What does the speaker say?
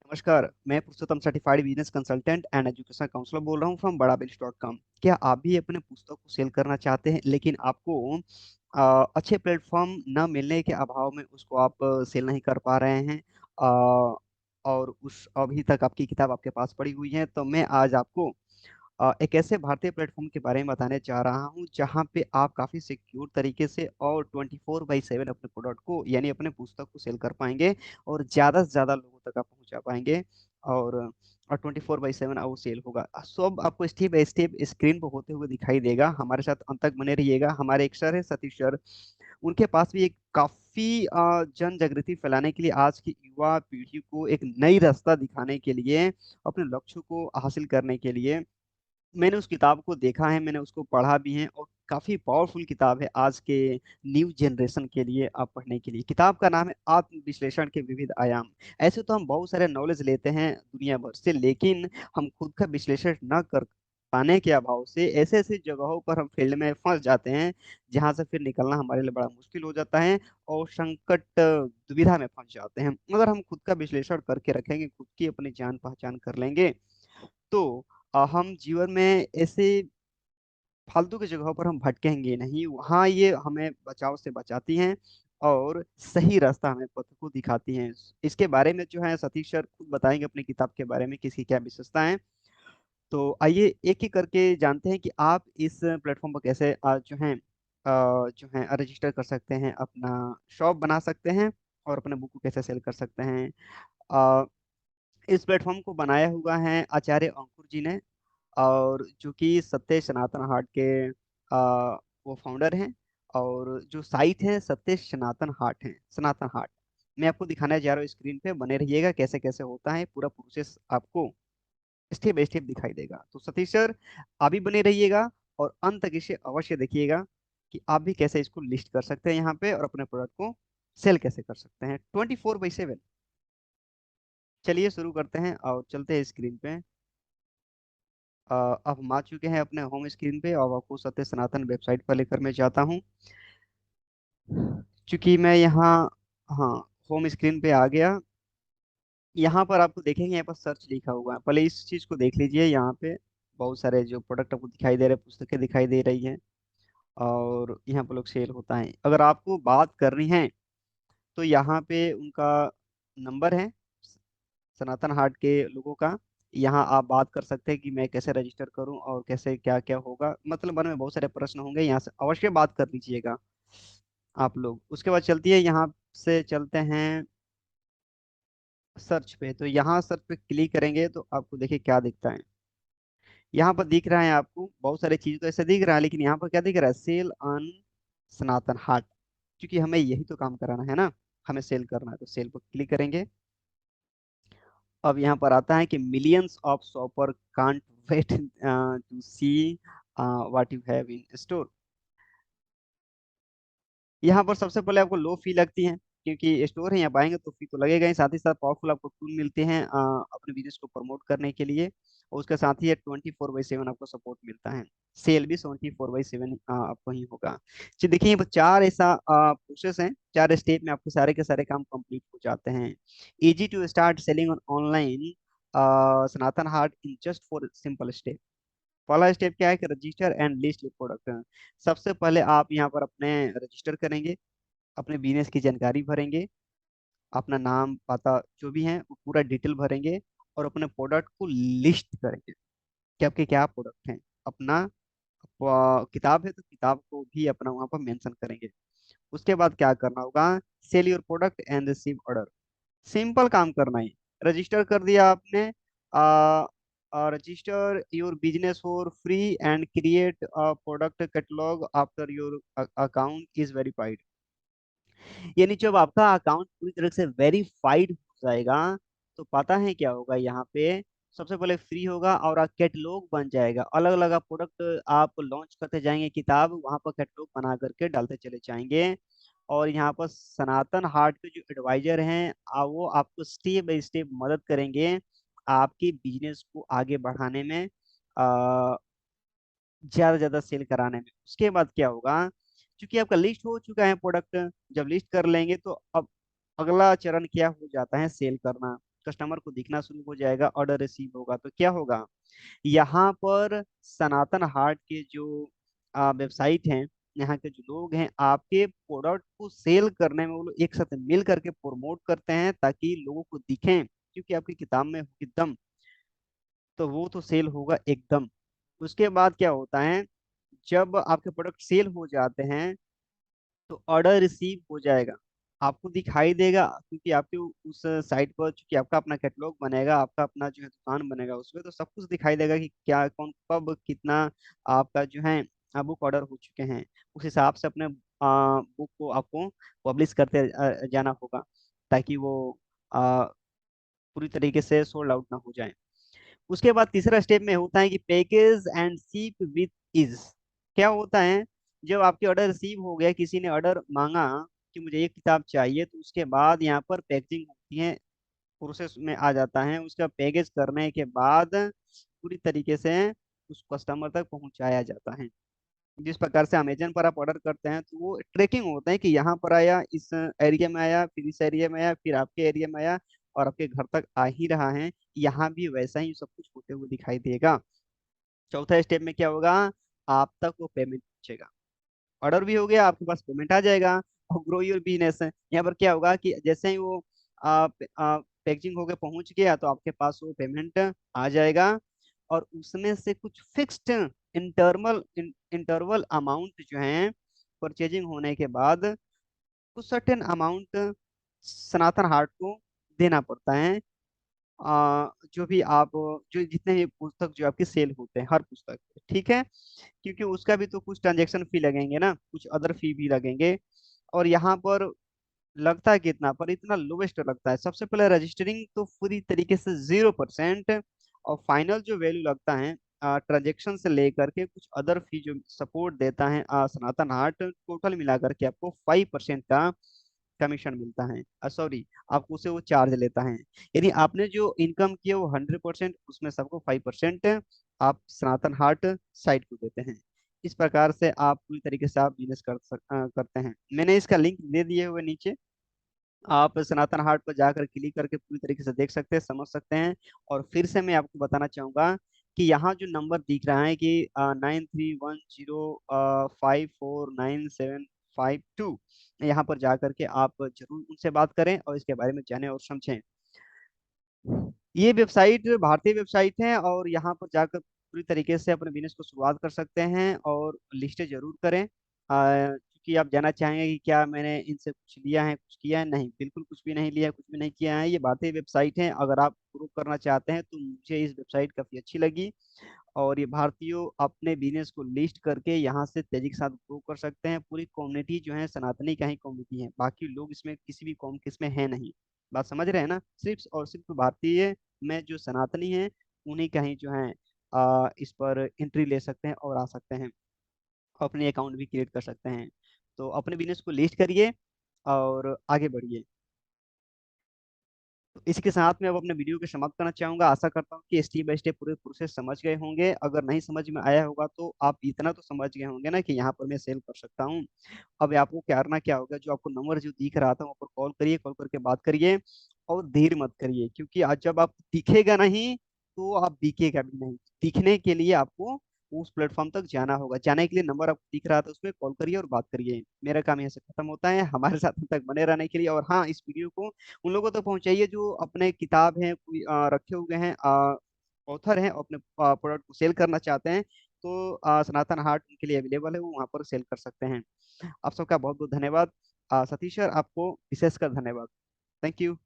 नमस्कार, मैं Purushottam certified business consultant and education counsellor बोल रहा हूँ फ्रॉम बड़ाबिल्स.com। क्या आप भी अपने पुस्तक को सेल करना चाहते हैं, लेकिन आपको अच्छे प्लेटफॉर्म न मिलने के अभाव में उसको आप सेल नहीं कर पा रहे हैं, और उस अभी तक आपकी किताब आपके पास पड़ी हुई है, तो मैं आज आपको एक ऐसे भारतीय प्लेटफॉर्म के बारे में बताने जा रहा हूँ जहाँ पे आप काफ़ी सिक्योर तरीके से और 24/7 अपने प्रोडक्ट को यानी अपने पुस्तक को सेल कर पाएंगे और ज़्यादा से ज़्यादा लोगों तक आप पहुँचा पाएंगे। और 24/7 वो सेल होगा। सब आपको स्टेप बाय स्टेप स्क्रीन पर होते हुए दिखाई देगा। हमारे साथ अंत तक बने रहिएगा। हमारे एक सर है सतीश सर, उनके पास भी एक काफ़ी जन जागृति फैलाने के लिए, आज की युवा पीढ़ी को एक नई रास्ता दिखाने के लिए, अपने लक्ष्य को हासिल करने के लिए मैंने उस किताब को देखा है, मैंने उसको पढ़ा भी है और काफ़ी पावरफुल किताब है आज के न्यू जनरेशन के लिए आप पढ़ने के लिए। किताब का नाम है आत्म विश्लेषण के विविध आयाम। ऐसे तो हम बहुत सारे नॉलेज लेते हैं दुनिया भर से, लेकिन हम खुद का विश्लेषण न कर पाने के अभाव से ऐसे ऐसे जगहों पर हम फील्ड में फंस जाते हैं जहां से फिर निकलना हमारे लिए बड़ा मुश्किल हो जाता है और संकट दुविधा में फंस जाते हैं। अगर हम खुद का विश्लेषण करके रखेंगे, खुद की अपनी जान पहचान कर लेंगे, तो हम जीवन में ऐसे फालतू की जगहों पर हम भटकेंगे नहीं। वहाँ ये हमें बचाव से बचाती हैं और सही रास्ता हमें पथ को दिखाती हैं। इसके बारे में जो है सतीश सर खुद बताएंगे अपनी किताब के बारे में, किसकी क्या विशेषता है। तो आइए एक एक करके जानते हैं कि आप इस प्लेटफॉर्म पर कैसे जो है रजिस्टर कर सकते हैं, अपना शॉप बना सकते हैं और अपने बुक को कैसे सेल कर सकते हैं। अ, इस प्लेटफॉर्म को बनाया हुआ है आचार्य अंकुर जी ने, और जो कि सत्य सनातन हाट के वो फाउंडर हैं। और जो साइट है सत्य सनातन हाट है, सनातन हाट। मैं आपको दिखाने जा रहा हूँ, स्क्रीन पे बने रहिएगा। कैसे कैसे होता है पूरा प्रोसेस आपको स्टेप बाय स्टेप दिखाई देगा। तो सतीश सर, आप भी बने रहिएगा और अंत तक इसे अवश्य देखिएगा कि आप भी कैसे इसको लिस्ट कर सकते हैं यहाँ पे और अपने प्रोडक्ट को सेल कैसे कर सकते हैं 24/7। चलिए शुरू करते हैं और चलते हैं स्क्रीन पे। अब हम आ चुके हैं अपने होम स्क्रीन पे और आपको सत्य सनातन वेबसाइट पर लेकर मैं जाता हूँ। चूंकि मैं यहाँ, हाँ, होम स्क्रीन पे आ गया। यहाँ पर आपको देखेंगे, यहाँ पर सर्च लिखा हुआ है, पहले इस चीज़ को देख लीजिए। यहाँ पे बहुत सारे जो प्रोडक्ट आपको दिखाई दे रहे हैं, पुस्तकें दिखाई दे रही हैं और यहाँ पर लोग सेल होता है। अगर आपको बात करनी है तो यहाँ पे उनका नंबर है सनातन हार्ट के लोगों का। यहाँ आप बात कर सकते हैं कि मैं कैसे रजिस्टर करूं और कैसे क्या क्या होगा, मतलब मन में बहुत सारे प्रश्न होंगे, यहाँ से अवश्य बात कर लीजिएगा आप लोग। उसके बाद चलती है, यहाँ से चलते हैं सर्च पे। तो यहाँ सर्च पे क्लिक करेंगे तो आपको देखिए क्या दिखता है। यहाँ पर दिख रहा है आपको बहुत सारे चीज तो ऐसे दिख रहा है, लेकिन यहाँ पर क्या दिख रहा है, सेल ऑन सनातन हार्ट। क्योंकि हमें यही तो काम कराना है ना, हमें सेल करना है, तो सेल पर क्लिक करेंगे। अब यहाँ पर आता है कि millions of shopper can't wait to see what you have in store. यहाँ पर सबसे पहले आपको लो फी लगती है, क्योंकि स्टोर है, यहाँ पाएंगे तो फी तो लगेगा ही। साथ ही साथ पावरफुल आपको टूल मिलते हैं अपने बिजनेस को प्रमोट करने के लिए, और उसके साथ ही 24/7 आपको सपोर्ट मिलता है। सेल भी 24/7 आपको ही होगा। जी देखिए, यहाँ पर चार ऐसा प्रोसेस है, चार स्टेप में आपके सारे के सारे काम कंप्लीट हो जाते हैं। Easy to start selling on online सनातन हार्ट in just four simple step. पहला स्टेप क्या है कि register and list your product. सबसे पहले आप यहाँ पर अपने रजिस्टर करेंगे, अपने बिजनेस की जानकारी भरेंगे, अपना नाम पता जो भी है वो पूरा डिटेल भरेंगे और अपने प्रोडक्ट को लिस्ट करेंगे कि आपके क्या प्रोडक्ट हैं। अपना किताब है तो किताब को भी अपना वहाँ पर मेंशन करेंगे। उसके बाद क्या करना होगा, sell your product and receive order. Simple काम करना है। रजिस्टर कर दिया आपने, register your business for free and create a product catalogue after your account is verified. यानी जब आपका अकाउंट पूरी तरह से वेरीफाइड हो जाएगा तो पता है क्या होगा, यहाँ पे सबसे पहले फ्री होगा और कैटलॉग बन जाएगा। अलग अलग प्रोडक्ट आप लॉन्च करते जाएंगे, किताब वहां पर कैटलॉग बना करके डालते चले जाएंगे। और यहाँ पर सनातन हार्ट के जो एडवाइजर हैं वो आपको स्टेप बाय स्टेप मदद करेंगे आपके बिजनेस को आगे बढ़ाने में, ज्यादा ज्यादा सेल कराने में। उसके बाद क्या होगा, क्योंकि आपका लिस्ट हो चुका है प्रोडक्ट, जब लिस्ट कर लेंगे तो अब अगला चरण क्या हो जाता है, सेल करना। कस्टमर को दिखना शुरू हो जाएगा, ऑर्डर रिसीव होगा, तो क्या होगा, यहाँ पर सनातन हार्ट के जो वेबसाइट हैं, यहाँ के जो लोग हैं, आपके प्रोडक्ट को सेल करने में वो लोग एक साथ मिल करके प्रमोट करते हैं ताकि लोगों को दिखें, क्योंकि आपकी किताब में होगी दम, तो वो तो सेल होगा एकदम। उसके बाद क्या होता है, जब आपके प्रोडक्ट सेल हो जाते हैं तो ऑर्डर रिसीव हो जाएगा, आपको दिखाई देगा, क्योंकि आपके उस साइट पर चूंकि आपका अपना कैटलॉग बनेगा, आपका अपना जो है दुकान बनेगा उसमें, तो सब कुछ दिखाई देगा कि क्या कौन कब कितना आपका जो है बुक ऑर्डर हो चुके हैं। उस हिसाब से अपने बुक को आपको पब्लिश करते जाना होगा, ताकि वो आ, पूरी तरीके से सोल्ड आउट ना हो जाए। उसके बाद तीसरा स्टेप में होता है कि package and ship with is. क्या होता है, जब आपके ऑर्डर रिसीव हो गया, किसी ने ऑर्डर मांगा कि मुझे ये किताब चाहिए, तो उसके बाद यहाँ पर पैकेजिंग होती है, प्रोसेस में आ जाता है, उसका पैकेज करने के बाद पूरी तरीके से उस कस्टमर तक पहुंचाया जाता है। जिस प्रकार से अमेजन पर आप ऑर्डर करते हैं तो वो ट्रैकिंग होता है कि यहाँ पर आया, इस एरिया में आया, फिर इस एरिया में आया, फिर आपके एरिया में आया, और आपके घर तक आ ही रहा है। यहाँ भी वैसा ही सब कुछ होते हुए दिखाई देगा। चौथा स्टेप में क्या होगा, आप तक वो पेमेंट पहुंचेगा, ऑर्डर भी हो गया, आपके पास पेमेंट आ जाएगा, और ग्रो योर बिजनेस है। यहाँ पर क्या होगा कि जैसे ही वो पैकेजिंग होके पहुंच गया तो आपके पास वो पेमेंट आ जाएगा, और उसमें से कुछ फिक्स्ड इंटरवल अमाउंट जो है परचेजिंग होने के बाद, कुछ सर्टेन अमाउंट सनातन हार्ट को देना पड़ता है। जो भी आप, जो जितने भी पुस्तक जो आपके सेल होते हैं हर पुस्तक पे, ठीक है, क्योंकि उसका भी तो कुछ ट्रांजेक्शन फी लगेंगे ना, कुछ अदर फी भी लगेंगे। और यहाँ पर लगता है कितना, पर इतना लोवेस्ट लगता है। सबसे पहले रजिस्टरिंग तो पूरी तरीके से 0%, और फाइनल जो वैल्यू लगता है ट्रांजेक्शन से लेकर के कुछ अदर फी जो सपोर्ट देता है सनातन हार्ट, टोटल मिला करके आपको 5% का कमीशन मिलता है, सॉरी, आपको उसे वो चार्ज लेता है। यानी आपने जो इनकम किया वो 100%, उसमें सबको 5% आप सनातन हार्ट साइट को देते हैं। इस प्रकार से आप पूरी तरीके से आप बिजनेस करते हैं। मैंने इसका लिंक दे दिए हुए नीचे, आप सनातन हार्ट पर जाकर क्लिक करके पूरी तरीके से देख सकते हैं, समझ सकते हैं। और फिर से मैं आपको बताना चाहूंगा कि यहाँ जो नंबर दिख रहा है कि 9310549752, यहाँ पर जाकर के आप जरूर उनसे बात करें और इसके बारे में जानें और समझें। ये वेबसाइट भारतीय वेबसाइट है, और यहाँ पर जाकर पूरी तरीके से अपने बिजनेस को शुरुआत कर सकते हैं, और लिस्टें जरूर करें। क्योंकि आप जानना चाहेंगे कि क्या मैंने इनसे कुछ लिया है, कुछ किया है, नहीं, बिल्कुल कुछ भी नहीं लिया, कुछ भी नहीं किया है। ये भारतीय वेबसाइट है, अगर आप ग्रो करना चाहते हैं तो मुझे इस वेबसाइट काफ़ी अच्छी लगी। और ये भारतीयों अपने बिजनेस को लिस्ट करके यहाँ से तेजी के साथ ग्रो कर सकते हैं। पूरी कम्युनिटी जो है सनातनी का ही कम्युनिटी है, बाकी लोग इसमें किसी भी कौम के इसमें है नहीं। बात समझ रहे हैं ना, सिर्फ और सिर्फ भारतीय में जो सनातनी है उन्हीं का ही जो है इस पर एंट्री ले सकते हैं और आ सकते हैं, अपने अकाउंट भी क्रिएट कर सकते हैं। तो अपने बिजनेस को लिस्ट करिए और आगे बढ़िए। तो इसी के साथ में अब अपने वीडियो को समाप्त करना चाहूंगा। आशा करता हूँ कि स्टेप बाय स्टेप पूरे प्रोसेस समझ गए होंगे। अगर नहीं समझ में आया होगा तो आप इतना तो समझ गए होंगे ना कि यहाँ पर मैं सेल कर सकता हूँ। अब आपको करना क्या होगा, जो आपको नंबर जो दिख रहा था वहाँ पर कॉल करिए, कॉल करके बात करिए, और देर मत करिए, क्योंकि आज जब आप दिखेगा नहीं तो आप बिकेगा भी नहीं। दिखने के लिए आपको उस प्लेटफॉर्म तक जाना होगा, जाने के लिए नंबर आपको दिख रहा था उसमें कॉल करिए और बात करिए। मेरा काम यहाँ से खत्म होता है, हमारे साथ तक बने रहने के लिए। और हाँ, इस वीडियो को उन लोगों तक पहुंचाइए जो अपने किताब है कोई रखे हुए हैं, ऑथर हैं, अपने प्रोडक्ट को सेल करना चाहते हैं, तो सनातन हार्ट उनके लिए अवेलेबल है, वो वहाँ पर सेल कर सकते हैं। आप सबका बहुत बहुत धन्यवाद। सतीश सर, आपको विशेषकर धन्यवाद। Thank you.